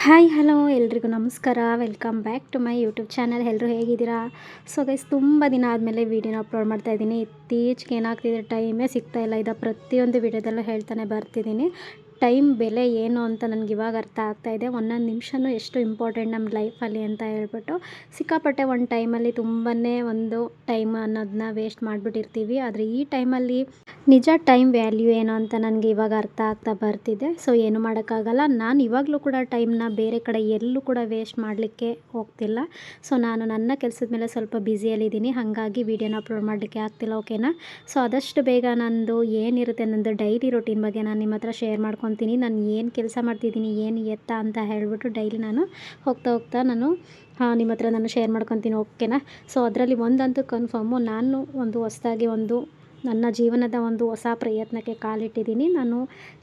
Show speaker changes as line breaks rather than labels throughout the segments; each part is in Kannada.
ಹಾಯ್ ಹಲೋ ಎಲ್ರಿಗೂ ನಮಸ್ಕಾರ. Welcome back to my YouTube channel. ಎಲ್ಲರೂ ಹೇಗಿದ್ದೀರಾ? ಸೊ ಗೈಸ್, ತುಂಬ ದಿನ ಆದಮೇಲೆ ವೀಡಿಯೋನ ಅಪ್ಲೋಡ್ ಮಾಡ್ತಾಯಿದ್ದೀನಿ. ಇತ್ತೀಚೆಗೆ ಏನಾಗ್ತಿದೆ, ಟೈಮೇ ಸಿಗ್ತಾಯಿಲ್ಲ. ಇದು ಪ್ರತಿಯೊಂದು ವೀಡಿಯೋದಲ್ಲೂ ಹೇಳ್ತಾನೆ ಬರ್ತಿದ್ದೀನಿ. ಟೈಮ್ ಬೆಲೆ ಏನು ಅಂತ ನನಗೆ ಇವಾಗ ಅರ್ಥ ಆಗ್ತಾಯಿದೆ. ಒಂದೊಂದು ನಿಮಿಷನೂ ಎಷ್ಟು ಇಂಪಾರ್ಟೆಂಟ್ ನಮ್ಮ ಲೈಫಲ್ಲಿ ಅಂತ ಹೇಳ್ಬಿಟ್ಟು ಸಿಕ್ಕಾಪಟ್ಟೆ ಒಂದು ಟೈಮಲ್ಲಿ ತುಂಬಾ ಒಂದು ಟೈಮ್ ಅನ್ನೋದನ್ನ ವೇಸ್ಟ್ ಮಾಡಿಬಿಟ್ಟಿರ್ತೀವಿ. ಆದರೆ ಈ ಟೈಮಲ್ಲಿ ನಿಜ ಟೈಮ್ ವ್ಯಾಲ್ಯೂ ಏನು ಅಂತ ನನಗೆ ಇವಾಗ ಅರ್ಥ ಆಗ್ತಾ ಬರ್ತಿದೆ. ಸೊ ಏನು ಮಾಡೋಕ್ಕಾಗಲ್ಲ. ನಾನು ಇವಾಗಲೂ ಕೂಡ ಟೈಮ್ನ ಬೇರೆ ಕಡೆ ಎಲ್ಲೂ ಕೂಡ ವೇಸ್ಟ್ ಮಾಡಲಿಕ್ಕೆ ಹೋಗ್ತಿಲ್ಲ. ಸೊ ನಾನು ನನ್ನ ಕೆಲಸದ ಮೇಲೆ ಸ್ವಲ್ಪ ಬ್ಯುಸಿಯಲ್ಲಿದ್ದೀನಿ, ಹಾಗಾಗಿ ವೀಡಿಯೋನ ಅಪ್ಲೋಡ್ ಮಾಡಲಿಕ್ಕೆ ಆಗ್ತಿಲ್ಲ. ಓಕೆನಾ? ಸೊ ಆದಷ್ಟು ಬೇಗ ನಂದು ಏನಿರುತ್ತೆ, ನಂದು ಡೈಲಿ ರೊಟೀನ್ ಬಗ್ಗೆ ನಾನು ನಿಮ್ಮ ಹತ್ರ ಶೇರ್ ಮಾಡ್ಕೊತೀನಿ. ನಾನು ಏನು ಕೆಲಸ ಮಾಡ್ತಿದ್ದೀನಿ, ಏನು ಎತ್ತ ಅಂತ ಹೇಳ್ಬಿಟ್ಟು ಡೈಲಿ ನಾನು ಹೋಗ್ತಾ ನಾನು ನಿಮ್ಮ ಹತ್ರ ನಾನು ಶೇರ್ ಮಾಡ್ಕೊತೀನಿ. ಓಕೆನಾ? ಸೊ ಅದರಲ್ಲಿ ಒಂದಂತೂ ಕನ್ಫರ್ಮು, ನಾನು ಹೊಸದಾಗಿ ನನ್ನ ಜೀವನದ ಹೊಸ ಪ್ರಯತ್ನಕ್ಕೆ ಕಾಲಿಟ್ಟಿದ್ದೀನಿ. ನಾನು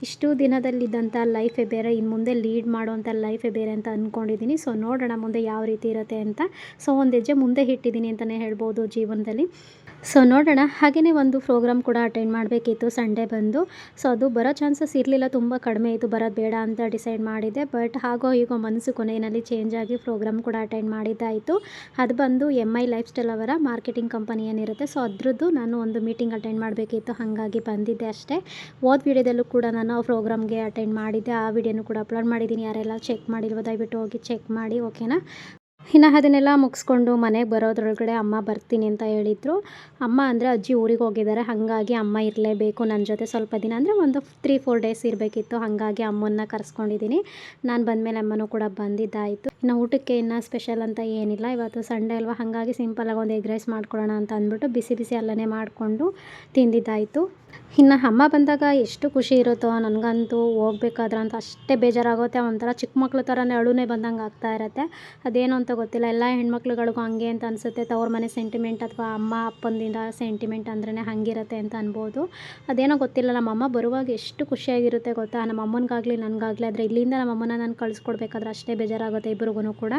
ಇಷ್ಟು ದಿನದಲ್ಲಿದ್ದಂಥ ಲೈಫೇ ಬೇರೆ, ಇನ್ನು ಮುಂದೆ ಲೀಡ್ ಮಾಡುವಂಥ ಲೈಫೇ ಬೇರೆ ಅಂತ ಅಂದ್ಕೊಂಡಿದ್ದೀನಿ. ಸೊ ನೋಡೋಣ ಮುಂದೆ ಯಾವ ರೀತಿ ಇರುತ್ತೆ ಅಂತ. ಸೊ ಒಂದು ಹೆಜ್ಜೆ ಮುಂದೆ ಇಟ್ಟಿದ್ದೀನಿ ಅಂತಲೇ ಹೇಳ್ಬೋದು ಜೀವನದಲ್ಲಿ. ಸೊ ನೋಡೋಣ. ಹಾಗೆಯೇ ಒಂದು ಪ್ರೋಗ್ರಾಮ್ ಕೂಡ ಅಟೆಂಡ್ ಮಾಡಬೇಕಿತ್ತು ಸಂಡೇ ಬಂದು. ಸೊ ಅದು ಬರೋ ಚಾನ್ಸಸ್ ಇರಲಿಲ್ಲ, ತುಂಬ ಕಡಿಮೆ ಇತ್ತು, ಬರೋದು ಬೇಡ ಅಂತ ಡಿಸೈಡ್ ಮಾಡಿದ್ದೆ. ಬಟ್ ಹಾಗೋ ಹೀಗೋ ಮನಸ್ಸು ಕೊನೆಯಲ್ಲಿ ಚೇಂಜ್ ಆಗಿ ಪ್ರೋಗ್ರಾಮ್ ಕೂಡ ಅಟೆಂಡ್ ಮಾಡಿದ್ದಾಯಿತು. ಅದು ಬಂದು MI ಲೈಫ್ ಸ್ಟೈಲ್ ಅವರ ಮಾರ್ಕೆಟಿಂಗ್ ಕಂಪನಿ ಏನಿರುತ್ತೆ, ಸೊ ಅದ್ರದ್ದು ನಾನು ಒಂದು ಮೀಟಿಂಗ್ ಅಟೆಂಡ್ ಮಾಡಬೇಕಿತ್ತು, ಹಾಗಾಗಿ ಬಂದಿದ್ದೆ ಅಷ್ಟೇ. ಹೋದ ವಿಡಿಯೋದಲ್ಲೂ ಕೂಡ ನಾನು ಪ್ರೋಗ್ರಾಮ್ಗೆ ಅಟೆಂಡ್ ಮಾಡಿದ್ದೆ. ಆ ವಿಡಿಯೋನು ಕೂಡ ಅಪ್ಲೋಡ್ ಮಾಡಿದ್ದೀನಿ. ಯಾರೆಲ್ಲ ಚೆಕ್ ಮಾಡಿಲ್ವೋ ದಯವಿಟ್ಟು ಹೋಗಿ ಚೆಕ್ ಮಾಡಿ. ಓಕೆನಾ? ಇನ್ನು ಅದನ್ನೆಲ್ಲ ಮುಗಿಸ್ಕೊಂಡು ಮನೆಗೆ ಬರೋದ್ರೊಳಗಡೆ ಅಮ್ಮ ಬರ್ತೀನಿ ಅಂತ ಹೇಳಿದರು. ಅಮ್ಮ ಅಂದರೆ ಅಜ್ಜಿ ಊರಿಗೆ ಹೋಗಿದ್ದಾರೆ, ಹಾಗಾಗಿ ಅಮ್ಮ ಇರಲೇಬೇಕು ನನ್ನ ಜೊತೆ ಸ್ವಲ್ಪ ದಿನ, ಅಂದರೆ ಒಂದು 3-4 ಡೇಸ್ ಇರಬೇಕಿತ್ತು. ಹಾಗಾಗಿ ಅಮ್ಮನ್ನ ಕರೆಸ್ಕೊಂಡಿದ್ದೀನಿ. ನಾನು ಬಂದಮೇಲೆ ಅಮ್ಮನೂ ಕೂಡ ಬಂದಿದ್ದಾಯಿತು. ಇನ್ನು ಊಟಕ್ಕೆ ಇನ್ನೂ ಸ್ಪೆಷಲ್ ಅಂತ ಏನಿಲ್ಲ, ಇವತ್ತು ಸಂಡೇ ಅಲ್ವಾ, ಹಾಗಾಗಿ ಸಿಂಪಲಾಗಿ ಒಂದು ಎಗ್ ರೈಸ್ ಮಾಡ್ಕೊಳ್ಳೋಣ ಅಂತ ಅಂದ್ಬಿಟ್ಟು ಬಿಸಿ ಬಿಸಿ ಅಲ್ಲೇ ಮಾಡಿಕೊಂಡು ತಿಂದಿದ್ದಾಯಿತು. ಇನ್ನು ಅಮ್ಮ ಬಂದಾಗ ಎಷ್ಟು ಖುಷಿ ಇರುತ್ತೋ ನನಗಂತೂ, ಹೋಗ್ಬೇಕಾದ್ರೆ ಅಂತ ಅಷ್ಟೇ ಬೇಜಾರಾಗುತ್ತೆ. ಒಂಥರ ಚಿಕ್ಕ ಮಕ್ಳ ಥರನೇ ಅಳುನೇ ಬಂದಂಗೆ ಆಗ್ತಾ ಇರುತ್ತೆ. ಅದೇನು ಅಂತ ಗೊತ್ತಿಲ್ಲ, ಎಲ್ಲ ಹೆಣ್ಮಕ್ಳುಗಳಿಗೂ ಹಂಗೆ ಅಂತ ಅನಿಸುತ್ತೆ. ತವ್ರ ಮನೆ ಸೆಂಟಿಮೆಂಟ್ ಅಥವಾ ಅಮ್ಮ ಅಪ್ಪಂದಿಂದ ಸೆಂಟಿಮೆಂಟ್ ಅಂದ್ರೇ ಹಾಗಿರುತ್ತೆ ಅಂತ ಅನ್ಬೋದು. ಅದೇನೋ ಗೊತ್ತಿಲ್ಲ, ನಮ್ಮಮ್ಮ ಬರುವಾಗ ಎಷ್ಟು ಖುಷಿಯಾಗಿರುತ್ತೆ ಗೊತ್ತಾ, ನಮ್ಮ ಅಮ್ಮನಿಗಾಗಲಿ ನನಗಾಗಲಿ. ಆದರೆ ಇಲ್ಲಿಂದ ನಮ್ಮಮ್ಮನ ನಾನು ಕಳಿಸ್ಕೊಡ್ಬೇಕಾದ್ರೆ ಅಷ್ಟೇ ಬೇಜಾರಾಗುತ್ತೆ ಇಬ್ರಿಗೂ ಕೂಡ.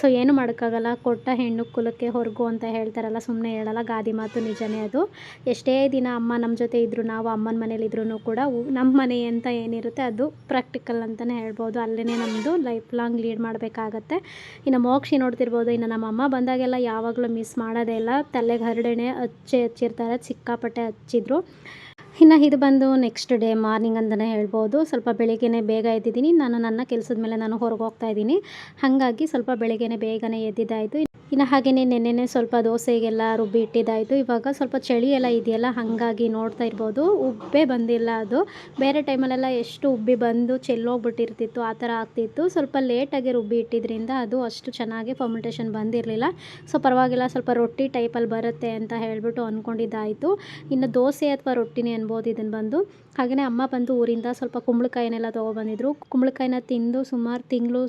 ಸೊ ಏನು ಮಾಡೋಕ್ಕಾಗಲ್ಲ, ಕೊಟ್ಟ ಹೆಣ್ಣು ಕುಲಕ್ಕೆ ಹೊರಗು ಅಂತ ಹೇಳ್ತಾರಲ್ಲ, ಸುಮ್ಮನೆ ಹೇಳಲ್ಲ, ಗಾದಿ ಮಾತು ನಿಜನೇ ಅದು. ಎಷ್ಟೇ ದಿನ ಅಮ್ಮ ನಮ್ಮ ಜೊತೆ ಇದ್ದರೂ, ನಾವು ಅಮ್ಮನ ಮನೇಲಿದ್ರೂ ಕೂಡ ನಮ್ಮ ಮನೆ ಅಂತ ಏನಿರುತ್ತೆ ಅದು ಪ್ರಾಕ್ಟಿಕಲ್ ಅಂತಲೇ ಹೇಳ್ಬೋದು. ಅಲ್ಲೇ ನಮ್ಮದು ಲೈಫ್ ಲಾಂಗ್ ಲೀಡ್ ಮಾಡಬೇಕಾಗತ್ತೆ. ಇನ್ನು ಮೋಕ್ಷಿ ನೋಡ್ತಿರ್ಬೋದು, ಇನ್ನು ನಮ್ಮ ಅಮ್ಮ ಬಂದಾಗೆಲ್ಲ ಯಾವಾಗಲೂ ಮಿಸ್ ಮಾಡೋದೇ ಇಲ್ಲ. ತಲೆಗೆ ಹರಡೆನೆ ಹಚ್ಚಿರ್ತಾರೆ, ಸಿಕ್ಕಾಪಟ್ಟೆ ಹಚ್ಚಿದ್ರು. ಇನ್ನು ಇದು ಬಂದು ನೆಕ್ಸ್ಟ್ ಡೇ ಮಾರ್ನಿಂಗ್ ಅಂತಲೇ ಹೇಳ್ಬೋದು. ಸ್ವಲ್ಪ ಬೆಳಿಗ್ಗೆನೇ ಬೇಗ ಎದ್ದಿದ್ದೀನಿ. ನಾನು ನನ್ನ ಕೆಲಸದ ಮೇಲೆ ನಾನು ಹೊರಗೆ ಹೋಗ್ತಾ ಇದ್ದೀನಿ, ಹಾಗಾಗಿ ಸ್ವಲ್ಪ ಬೆಳಿಗ್ಗೆನೇ ಬೇಗನೆ ಎದ್ದಿದ್ದಾಯಿತು. ಇನ್ನು ಹಾಗೆಯೇ ನೆನ್ನೆನೇ ಸ್ವಲ್ಪ ದೋಸೆಗೆಲ್ಲ ರುಬ್ಬಿ ಇಟ್ಟಿದ್ದಾಯಿತು. ಇವಾಗ ಸ್ವಲ್ಪ ಚಳಿ ಎಲ್ಲ ಇದೆಯಲ್ಲ, ಹಾಗಾಗಿ ನೋಡ್ತಾ ಇರ್ಬೋದು ಉಬ್ಬೇ ಬಂದಿಲ್ಲ. ಅದು ಬೇರೆ ಟೈಮಲ್ಲೆಲ್ಲ ಎಷ್ಟು ಉಬ್ಬಿ ಬಂದು ಚೆಲ್ಲೋಗ್ಬಿಟ್ಟಿರ್ತಿತ್ತು, ಆ ಥರ ಆಗ್ತಿತ್ತು. ಸ್ವಲ್ಪ ಲೇಟಾಗಿ ರುಬ್ಬಿ ಇಟ್ಟಿದ್ರಿಂದ ಅದು ಅಷ್ಟು ಚೆನ್ನಾಗಿ ಫರ್ಮೆಂಟೇಷನ್ ಬಂದಿರಲಿಲ್ಲ. ಸೊ ಪರವಾಗಿಲ್ಲ, ಸ್ವಲ್ಪ ರೊಟ್ಟಿ ಟೈಪಲ್ಲಿ ಬರುತ್ತೆ ಅಂತ ಹೇಳ್ಬಿಟ್ಟು ಅಂದ್ಕೊಂಡಿದ್ದಾಯಿತು. ಇನ್ನು ದೋಸೆ ಅಥವಾ ರೊಟ್ಟಿನೇ ಅನ್ಬೋದು ಇದನ್ನು ಬಂದು. ಹಾಗೆಯೇ ಅಮ್ಮ ಬಂದು ಊರಿಂದ ಸ್ವಲ್ಪ ಕುಂಬಳಕಾಯಿನೆಲ್ಲ ತೊಗೊಬಂದಿದ್ರು. ಕುಂಬಳಕಾಯಿನ ತಿಂದು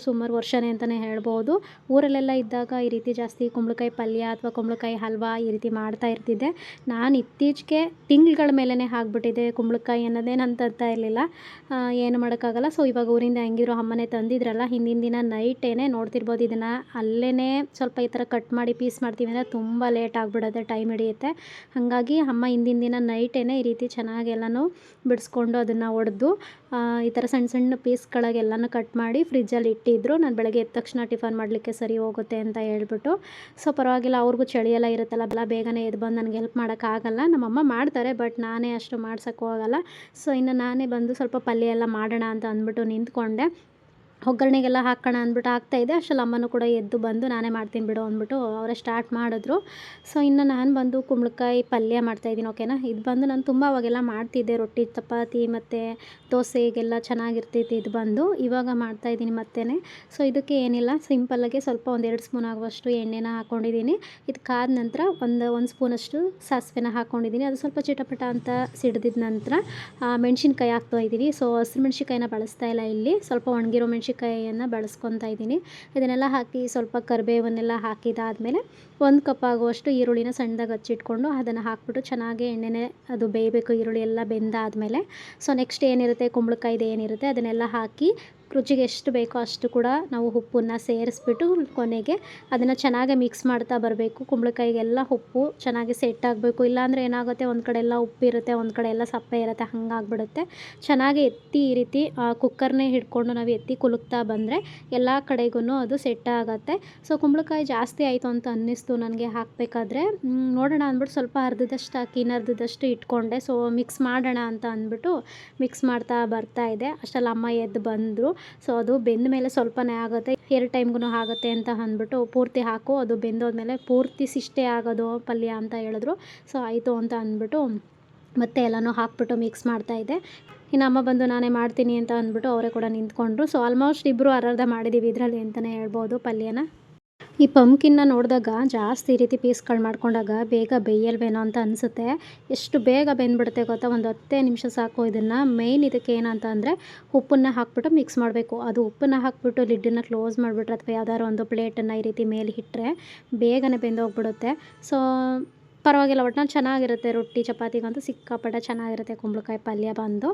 ಸುಮಾರು ವರ್ಷನೇ ಅಂತಲೇ ಹೇಳ್ಬೋದು. ಊರಲ್ಲೆಲ್ಲ ಇದ್ದಾಗ ಈ ರೀತಿ ಜಾಸ್ತಿ ಕುಂಬಳಕಾಯಿ ಪಲ್ಯ ಅಥವಾ ಕುಂಬಳಕಾಯಿ ಹಲ್ವಾ ಈ ರೀತಿ ಮಾಡ್ತಾ ಇರ್ತಿದ್ದೆ. ನಾನು ಇತ್ತೀಚೆಗೆ ತಿಂಗಳ ಮೇಲೇ ಆಗಿಬಿಟ್ಟಿದೆ, ಕುಂಬಳಕಾಯಿ ಅನ್ನೋದೇ ನಾನು ತರ್ತಾ ಇರಲಿಲ್ಲ. ಏನು ಮಾಡೋಕ್ಕಾಗಲ್ಲ. ಸೊ ಇವಾಗ ಊರಿಂದ ಹೆಂಗಿದ್ರು ಅಮ್ಮನೇ ತಂದಿದ್ರಲ್ಲ, ಹಿಂದಿನ ದಿನ ನೈಟೇನೆ ನೋಡ್ತಿರ್ಬೋದು, ಇದನ್ನು ಅಲ್ಲೇ ಸ್ವಲ್ಪ ಈ ಥರ ಕಟ್ ಮಾಡಿ ಪೀಸ್ ಮಾಡ್ತೀವಿ ಅಂದರೆ ತುಂಬ ಲೇಟ್ ಆಗಿಬಿಡುತ್ತೆ, ಟೈಮ್ ಹಿಡಿಯುತ್ತೆ. ಹಾಗಾಗಿ ಅಮ್ಮ ಹಿಂದಿನ ದಿನ ನೈಟೇನೆ ಈ ರೀತಿ ಚೆನ್ನಾಗಿ ಎಲ್ಲನೂ ಬಿಡಿಸ್ಕೊಂಡು ಅದನ್ನು ಒಡೆದು ಈ ಥರ ಸಣ್ಣ ಸಣ್ಣ ಪೀಸ್ಗಳಿಗೆಲ್ಲನೂ ಕಟ್ ಮಾಡಿ ಫ್ರಿಜ್ಜಲ್ಲಿ ಇಟ್ಟಿದ್ದರು. ನಾನು ಬೆಳಗ್ಗೆ ಎದ್ದ ತಕ್ಷಣ ಟಿಫನ್ ಮಾಡಲಿಕ್ಕೆ ಸರಿ ಹೋಗುತ್ತೆ ಅಂತ ಹೇಳ್ಬಿಟ್ಟು. ಸೊ ಪರವಾಗಿಲ್ಲ, ಅವ್ರಿಗೂ ಚಳಿ ಎಲ್ಲ ಇರುತ್ತಲ್ಲ, ಬೇಗನೆ ಎದ್ದು ಬಂದು ನನಗೆ ಹೆಲ್ಪ್ ಮಾಡೋಕ್ಕಾಗಲ್ಲ. ನಮ್ಮಮ್ಮ ಮಾಡ್ತಾರೆ, ಬಟ್ ನಾನೇ ಅಷ್ಟು ಮಾಡ್ಸೋಕ್ಕೂ ಹೋಗಲ್ಲ. ಸೊ ಇನ್ನು ನಾನೇ ಬಂದು ಸ್ವಲ್ಪ ಪಲ್ಯ ಎಲ್ಲ ಮಾಡೋಣ ಅಂತ ಅಂದ್ಬಿಟ್ಟು ನಿಂತ್ಕೊಂಡೆ. ಒಗ್ಗರಣೆಗೆಲ್ಲ ಹಾಕೋಣ ಅಂದ್ಬಿಟ್ಟು ಆಗ್ತಾಯಿದೆ. ಅಷ್ಟರಲ್ಲಿ ಅಮ್ಮನೂ ಕೂಡ ಎದ್ದು ಬಂದು ನಾನೇ ಮಾಡ್ತೀನಿ ಬಿಡು ಅಂದ್ಬಿಟ್ಟು ಅವರೇ ಸ್ಟಾರ್ಟ್ ಮಾಡಿದ್ರು. ಸೊ ಇನ್ನು ನಾನು ಬಂದು ಕುಂಬಳಕಾಯಿ ಪಲ್ಯ ಮಾಡ್ತಾಯಿದ್ದೀನಿ. ಓಕೆನಾ? ಇದು ಬಂದು ನಾನು ತುಂಬ ಅವಾಗೆಲ್ಲ ಮಾಡ್ತಿದ್ದೆ, ರೊಟ್ಟಿ ಚಪಾತಿ ಮತ್ತು ದೋಸೆಗೆಲ್ಲ ಚೆನ್ನಾಗಿರ್ತೈತಿ. ಇದು ಬಂದು ಇವಾಗ ಮಾಡ್ತಾಯಿದ್ದೀನಿ ಮತ್ತೆ. ಸೊ ಇದಕ್ಕೆ ಏನಿಲ್ಲ, ಸಿಂಪಲ್ಲಾಗಿ ಸ್ವಲ್ಪ 1-2 ಸ್ಪೂನ್ ಆಗುವಷ್ಟು ಎಣ್ಣೆನ ಹಾಕ್ಕೊಂಡಿದ್ದೀನಿ. ಇದು ಕಾದ ನಂತರ ಒಂದು ಸ್ಪೂನಷ್ಟು ಸಾಸಿವೆನ ಹಾಕ್ಕೊಂಡಿದ್ದೀನಿ. ಅದು ಸ್ವಲ್ಪ ಚಿಟಪಟ ಅಂತ ಸಿಡಿದಿದ ನಂತರ ಮೆಣಸಿನ್ಕಾಯಿ ಹಾಕ್ತಾಯಿದ್ದೀನಿ. ಸೊ ಹಸಿರು ಮೆಣಸಿನ್ಕಾಯಿನ ಬಳಸ್ತಾ ಇಲ್ಲ ಇಲ್ಲಿ, ಸ್ವಲ್ಪ ಒಣಗಿರೋ ಮೆಣಸಿನ್ಕಾಯಿಯನ್ನು ಬಳಸ್ಕೊತಾ ಇದ್ದೀನಿ. ಇದನ್ನೆಲ್ಲ ಹಾಕಿ ಸ್ವಲ್ಪ ಕರಿಬೇವನ್ನೆಲ್ಲ ಹಾಕಿದಾದಮೇಲೆ 1 ಕಪ್ ಆಗುವಷ್ಟು ಈರುಳ್ಳಿನ ಸಣ್ಣದಾಗಿ ಹಚ್ಚಿಟ್ಕೊಂಡು ಅದನ್ನು ಹಾಕ್ಬಿಟ್ಟು ಚೆನ್ನಾಗಿ ಎಣ್ಣೆನೇ ಅದು ಬೇಯಬೇಕು. ಈರುಳ್ಳಿ ಎಲ್ಲ ಬೆಂದಾದಮೇಲೆ ಸೊ ನೆಕ್ಸ್ಟ್ ಏನಿರುತ್ತೆ, ಕುಂಬಳಕಾಯಿದು ಏನಿರುತ್ತೆ ಅದನ್ನೆಲ್ಲ ಹಾಕಿ ರುಚಿಗೆ ಎಷ್ಟು ಬೇಕೋ ಅಷ್ಟು ಕೂಡ ನಾವು ಉಪ್ಪನ್ನು ಸೇರಿಸ್ಬಿಟ್ಟು ಕೊನೆಗೆ ಅದನ್ನು ಚೆನ್ನಾಗಿ ಮಿಕ್ಸ್ ಮಾಡ್ತಾ ಬರಬೇಕು. ಕುಂಬಳಕಾಯಿಗೆಲ್ಲ ಉಪ್ಪು ಚೆನ್ನಾಗಿ ಸೆಟ್ ಆಗಬೇಕು. ಇಲ್ಲಾಂದರೆ ಏನಾಗುತ್ತೆ, ಒಂದು ಕಡೆ ಎಲ್ಲ ಉಪ್ಪಿರುತ್ತೆ, ಒಂದು ಕಡೆ ಎಲ್ಲ ಸಪ್ಪೆ ಇರುತ್ತೆ, ಹಾಗಾಗ್ಬಿಡುತ್ತೆ. ಚೆನ್ನಾಗಿ ಎತ್ತಿ ಈ ರೀತಿ ಕುಕ್ಕರ್ನೇ ಹಿಡ್ಕೊಂಡು ನಾವು ಎತ್ತಿ ಕುಲುಕ್ತಾ ಬಂದರೆ ಎಲ್ಲ ಕಡೆಗೂ ಅದು ಸೆಟ್ ಆಗುತ್ತೆ. ಸೊ ಕುಂಬಳಕಾಯಿ ಜಾಸ್ತಿ ಆಯಿತು ಅಂತ ಅನ್ನಿಸ್ತು ನನಗೆ ಹಾಕಬೇಕಾದ್ರೆ. ನೋಡೋಣ ಅಂದ್ಬಿಟ್ಟು ಸ್ವಲ್ಪ ಅರ್ಧದಷ್ಟು ಹಾಕಿ ಇನ್ನರ್ಧದಷ್ಟು ಇಟ್ಕೊಂಡೆ. ಸೊ ಮಿಕ್ಸ್ ಮಾಡೋಣ ಅಂತ ಅಂದ್ಬಿಟ್ಟು ಮಿಕ್ಸ್ ಮಾಡ್ತಾ ಬರ್ತಾಯಿದ್ದೆ. ಅಷ್ಟರಲ್ಲಿ ಅಮ್ಮ ಎದ್ದು ಬಂದರು. ಸೊ ಅದು ಬೆಂದ ಮೇಲೆ ಸ್ವಲ್ಪನೇ ಆಗುತ್ತೆ, 2 ಟೈಮ್ಗೂ ಆಗುತ್ತೆ ಅಂತ ಅಂದ್ಬಿಟ್ಟು ಪೂರ್ತಿ ಹಾಕು, ಅದು ಬೆಂದೋದ್ಮೇಲೆ ಪೂರ್ತಿ ಸಿಷ್ಟೇ ಆಗೋದು ಪಲ್ಯ ಅಂತ ಹೇಳಿದ್ರು. ಸೊ ಆಯಿತು ಅಂತ ಅಂದ್ಬಿಟ್ಟು ಮತ್ತೆ ಎಲ್ಲನೂ ಹಾಕ್ಬಿಟ್ಟು ಮಿಕ್ಸ್ ಮಾಡ್ತಾಯಿದ್ದೆ. ಇನ್ನು ಅಮ್ಮ ಬಂದು ನಾನೇ ಮಾಡ್ತೀನಿ ಅಂತ ಅಂದ್ಬಿಟ್ಟು ಅವರೇ ಕೂಡ ನಿಂತ್ಕೊಂಡ್ರು. ಸೊ ಆಲ್ಮೋಸ್ಟ್ ಇಬ್ಬರು ಅರ್ಧ ಮಾಡಿದ್ದೀವಿ ಇದರಲ್ಲಿ ಅಂತಲೇ ಹೇಳ್ಬೋದು ಪಲ್ಯನ. ಈ ಪಂಪ್ಕಿನ್ನ ನೋಡಿದಾಗ ಜಾಸ್ತಿ ಈ ರೀತಿ ಪೀಸ್ಗಳು ಮಾಡ್ಕೊಂಡಾಗ ಬೇಗ ಬೇಯಲ್ವೇನೋ ಅಂತ ಅನಿಸುತ್ತೆ. ಎಷ್ಟು ಬೇಗ ಬೆಂದ್ಬಿಡುತ್ತೆ ಗೊತ್ತಾ, ಒಂದು 10 ನಿಮಿಷ ಸಾಕು. ಇದನ್ನು ಮೇಯ್ನ್ ಇದಕ್ಕೆ ಏನಂತ ಅಂದರೆ ಉಪ್ಪನ್ನು ಹಾಕ್ಬಿಟ್ಟು ಮಿಕ್ಸ್ ಮಾಡಬೇಕು. ಅದು ಉಪ್ಪನ್ನು ಹಾಕ್ಬಿಟ್ಟು ಲಿಡ್ಡನ್ನು ಕ್ಲೋಸ್ ಮಾಡಿಬಿಟ್ರೆ ಅಥವಾ ಯಾವ್ದಾದ್ರು ಒಂದು ಪ್ಲೇಟನ್ನು ಈ ರೀತಿ ಮೇಲೆ ಇಟ್ಟರೆ ಬೇಗನೆ ಬೆಂದೋಗ್ಬಿಡುತ್ತೆ. ಸೊ ಪರವಾಗಿಲ್ಲ, ಒಟ್ನಲ್ಲಿ ಚೆನ್ನಾಗಿರುತ್ತೆ. ರೊಟ್ಟಿ ಚಪಾತಿಗಂತೂ ಸಿಕ್ಕಾಪಟ್ಟೆ ಚೆನ್ನಾಗಿರುತ್ತೆ ಕುಂಬಳಕಾಯಿ ಪಲ್ಯ ಬಂದು.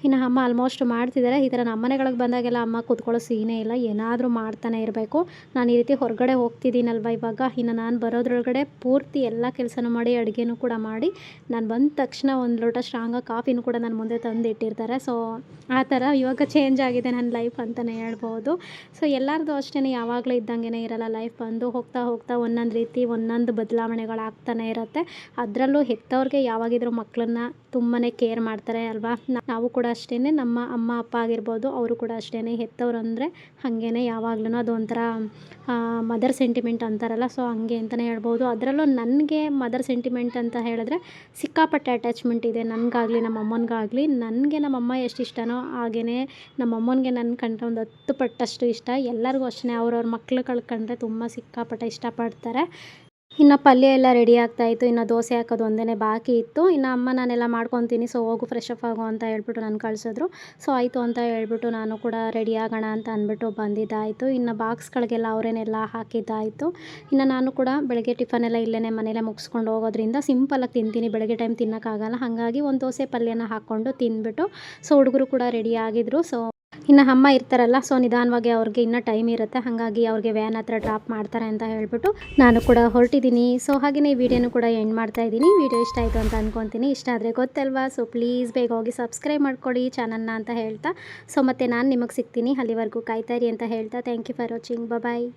ಇನ್ನು ಅಮ್ಮ ಆಲ್ಮೋಸ್ಟ್ ಮಾಡ್ತಿದ್ದಾರೆ. ಈ ಥರ ನಮ್ಮ ಮನೆಗಳಿಗೆ ಬಂದಾಗೆಲ್ಲ ಅಮ್ಮ ಕೂತ್ಕೊಳ್ಳೋ ಸೀನೇ ಇಲ್ಲ, ಏನಾದರೂ ಮಾಡ್ತಾನೆ ಇರಬೇಕು. ನಾನು ಈ ರೀತಿ ಹೊರಗಡೆ ಹೋಗ್ತಿದ್ದೀನಲ್ವ ಇವಾಗ, ಇನ್ನು ನಾನು ಬರೋದ್ರೊಳಗಡೆ ಪೂರ್ತಿ ಎಲ್ಲ ಕೆಲಸನೂ ಮಾಡಿ ಅಡುಗೆನೂ ಕೂಡ ಮಾಡಿ ನಾನು ಬಂದ ತಕ್ಷಣ ಒಂದು ಲೋಟ ಸ್ಟ್ರಾಂಗ ಕಾಫಿನೂ ಕೂಡ ನನ್ನ ಮುಂದೆ ತಂದು ಇಟ್ಟಿರ್ತಾರೆ. ಸೊ ಆ ಥರ ಇವಾಗ ಚೇಂಜ್ ಆಗಿದೆ ನನ್ನ ಲೈಫ್ ಅಂತಲೇ ಹೇಳ್ಬೋದು. ಸೊ ಎಲ್ಲರದು ಅಷ್ಟೇ, ಯಾವಾಗಲೂ ಇದ್ದಂಗೆ ಇರಲ್ಲ ಲೈಫ್. ಬಂದು ಹೋಗ್ತಾ ಹೋಗ್ತಾ ಒಂದೊಂದು ರೀತಿ ಒಂದೊಂದು ಬದಲಾವಣೆಗಳಾಗ್ತಾನೆ ಇರುತ್ತೆ. ಅದರಲ್ಲೂ ಹೆತ್ತವ್ರಿಗೆ ಯಾವಾಗಿದ್ರೂ ಮಕ್ಕಳನ್ನ ತುಂಬಾ ಕೇರ್ ಮಾಡ್ತಾರೆ ಅಲ್ವಾ. ನಾವು ಕೂಡ ಅಷ್ಟೇ, ನಮ್ಮ ಅಮ್ಮ ಅಪ್ಪ ಆಗಿರ್ಬೋದು, ಅವರು ಕೂಡ ಅಷ್ಟೇ. ಹೆತ್ತವ್ರು ಅಂದರೆ ಹಾಗೇ ಯಾವಾಗ್ಲೂ ಅದು ಒಂಥರ ಮದರ್ ಸೆಂಟಿಮೆಂಟ್ ಅಂತಾರಲ್ಲ, ಸೊ ಹಂಗೆ ಅಂತಲೇ ಹೇಳ್ಬೋದು. ಅದರಲ್ಲೂ ನನಗೆ ಮದರ್ ಸೆಂಟಿಮೆಂಟ್ ಅಂತ ಹೇಳಿದ್ರೆ ಸಿಕ್ಕಾಪಟ್ಟೆ ಅಟ್ಯಾಚ್ಮೆಂಟ್ ಇದೆ ನನಗಾಗಲಿ ನಮ್ಮ ಅಮ್ಮನಿಗಾಗಲಿ. ನನಗೆ ನಮ್ಮಮ್ಮ ಎಷ್ಟು ಇಷ್ಟನೋ ಹಾಗೇ ನಮ್ಮಮ್ಮನಿಗೆ ನನ್ನ ಕಂಡ್ರೆ ಒಂದು 10 ಪಟ್ಟಷ್ಟು ಇಷ್ಟ. ಎಲ್ಲರಿಗೂ ಅಷ್ಟೇ, ಅವ್ರವ್ರ ಮಕ್ಳು ಕಳ್ಕೊಂಡ್ರೆ ತುಂಬ ಸಿಕ್ಕಾಪಟ್ಟೆ ಇಷ್ಟಪಡ್ತಾರೆ. ಇನ್ನು ಪಲ್ಯ ಎಲ್ಲ ರೆಡಿ ಆಗ್ತಾಯಿತ್ತು. ಇನ್ನು ದೋಸೆ ಹಾಕೋದು ಒಂದೇ ಬಾಕಿ ಇತ್ತು. ಇನ್ನು ಅಮ್ಮ ನಾನೆಲ್ಲ ಮಾಡ್ಕೊತೀನಿ, ಸೊ ಹೋಗು ಫ್ರೆಶ್ ಅಪ್ ಆಗು ಅಂತ ಹೇಳ್ಬಿಟ್ಟು ನಾನು ಕಳಿಸಿದ್ರು. ಸೊ ಆಯಿತು ಅಂತ ಹೇಳ್ಬಿಟ್ಟು ನಾನು ಕೂಡ ರೆಡಿ ಆಗೋಣ ಅಂತ ಅಂದ್ಬಿಟ್ಟು ಬಂದಿದ್ದಾಯಿತು. ಇನ್ನು ಬಾಕ್ಸ್ಗಳಿಗೆಲ್ಲ ಅವರೇನೆಲ್ಲ ಹಾಕಿದ್ದಾಯಿತು. ಇನ್ನು ನಾನು ಕೂಡ ಬೆಳಗ್ಗೆ ಟಿಫನೆಲ್ಲ ಇಲ್ಲೇ ಮನೇಲೆ ಮುಗಿಸ್ಕೊಂಡು ಹೋಗೋದ್ರಿಂದ ಸಿಂಪಲಾಗಿ ತಿಂತೀನಿ. ಬೆಳಗ್ಗೆ ಟೈಮ್ ತಿನ್ನೋಕ್ಕಾಗಲ್ಲ, ಹಾಗಾಗಿ ಒಂದು ದೋಸೆ ಪಲ್ಯನ ಹಾಕ್ಕೊಂಡು ತಿಂದ್ಬಿಟ್ಟು ಸೊ ಹುಡುಗರು ಕೂಡ ರೆಡಿ ಆಗಿದ್ರು. ಸೊ ಇನ್ನು ಅಮ್ಮ ಇರ್ತಾರಲ್ಲ, ಸೊ ನಿಧಾನವಾಗಿ ಅವ್ರಿಗೆ ಇನ್ನೂ ಟೈಮ್ ಇರುತ್ತೆ, ಹಾಗಾಗಿ ಅವ್ರಿಗೆ ವ್ಯಾನ್ ಹತ್ರ ಡ್ರಾಪ್ ಮಾಡ್ತಾರೆ ಅಂತ ಹೇಳ್ಬಿಟ್ಟು ನಾನು ಕೂಡ ಹೊರಟಿದ್ದೀನಿ. ಸೊ ಹಾಗೆಯೇ ವಿಡಿಯೋನು ಕೂಡ ಎಂಡ್ ಮಾಡ್ತಾ ಇದ್ದೀನಿ. ವಿಡಿಯೋ ಇಷ್ಟ ಆಯಿತು ಅಂತ ಅಂದ್ಕೊತೀನಿ. ಇಷ್ಟ ಆದರೆ ಗೊತ್ತಲ್ವಾ, ಸೊ ಪ್ಲೀಸ್ ಬೇಗ ಹೋಗಿ ಸಬ್ಸ್ಕ್ರೈಬ್ ಮಾಡ್ಕೊಳ್ಳಿ ಚಾನಲ್ನ ಅಂತ ಹೇಳ್ತಾ, ಸೊ ಮತ್ತೆ ನಾನು ನಿಮಗೆ ಸಿಗ್ತೀನಿ. ಅಲ್ಲಿವರೆಗೂ ಕಾಯ್ತಾರಿ ಅಂತ ಹೇಳ್ತಾ thank you for watching. Bye.